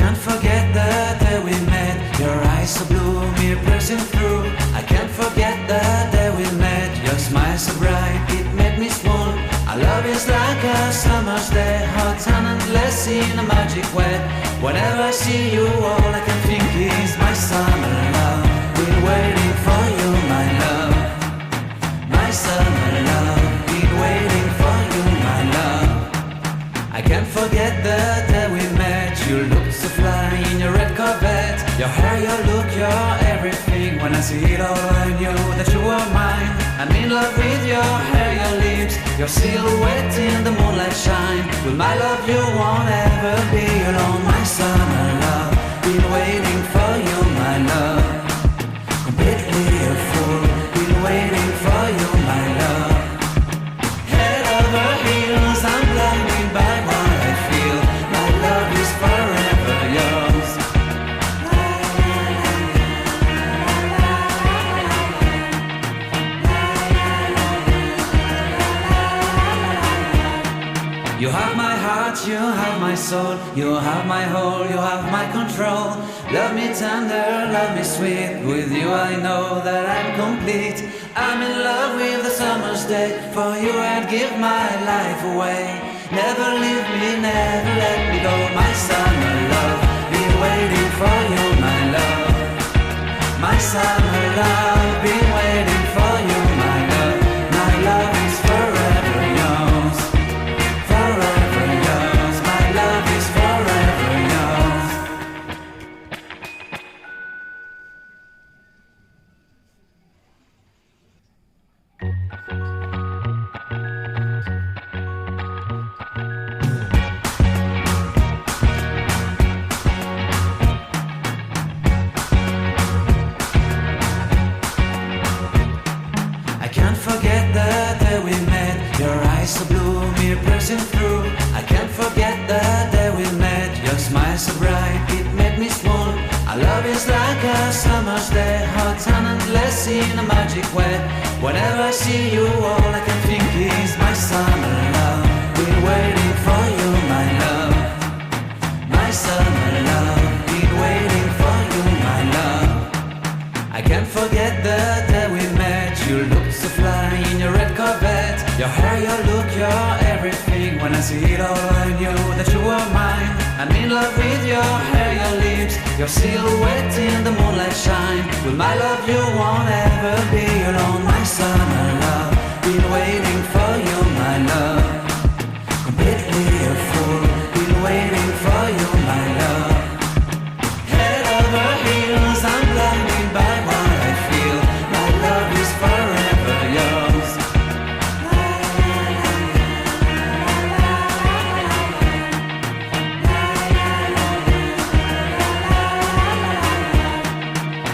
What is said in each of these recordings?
can't forget the day we met. Your eyes so blue, me piercing through. I can't forget the day we met. Your smile so bright, it made me swoon. Our love is like a summer's day, hot and endless in a magic way. Whenever I see you, all I can think is my summer love. Been waiting for you, my love. My summer love. Been waiting for you, my love. I can't forget the day we met. You looked so fly in your red Corvette. Your hair, your look, your everything. When I see it all, I knew that you were mine. I'm in love with your hair, your lips, your silhouette in the moonlight shine. With my love you won't ever be alone. My summer love, been waiting for you, my love. Completely a fool, been waiting for you, my love. Head over heels, I'm blinded by what I feel. My love is forever yours. You have my heart, you have my soul, you have my whole, you have my control. Love me tender, love me sweet, with you I know that I'm complete. I'm in love with the summer's day, for you I'd give my life away. Never leave me, never let me go, my summer love. Been waiting for you, my love. My summer love, been waiting for you, my love. My love is forever yours. Forever yours, my love is forever yours. I can't forget the day we met. Your eyes so blue, me piercing through. I can't forget the day we met. Your smile so bright, it made me swoon. Our love is like a summer's day, hot and endless in a magic way. Whenever I see you, all I can think is my summer love. Been waiting for you, my love. My summer love. Been waiting for you, my love. I can't forget the day we met. You looked so fly in your red Corvette. Your hair, your look, your everything. When I see it all, I knew that you were mine. I'm in love with your hair, your lips, your silhouette in the moonlight shine. With my love you won't ever be alone. My summer love, been waiting for you, my love. Completely a fool, been waiting for you, my love. Head over heels, I'm blinded by what I feel. My love is forever yours.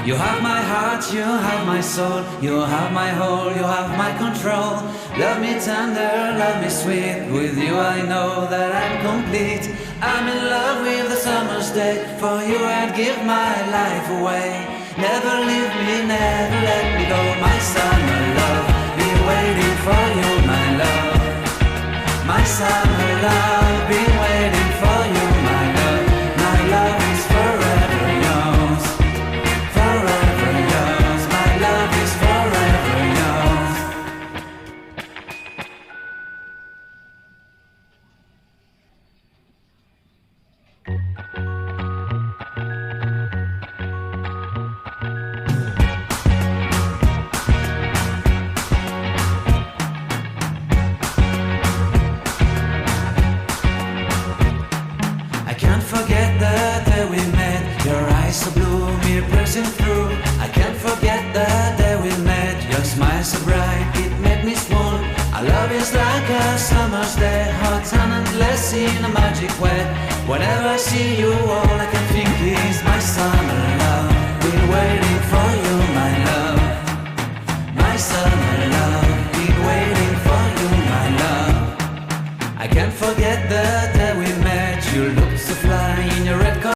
You have my heart, you have my soul, you have my whole, you have my control. Love me tender, love me sweet, with you I know that I'm complete. I'm in love with the summer's day, for you I'd give my life away. Never leave me, never let me go, my summer love. Been waiting for you, my love. My summer love, been waiting for you, my love. My love is forever yours. Forever yours, my love is forever yours. I can't forget the day we met. Your eyes so blue, me piercing through. I can't forget the day we met. Your smile so bright, it made me swoon. Our love is like a summer's day, hot and endless in a magic way. Whenever I see you, all I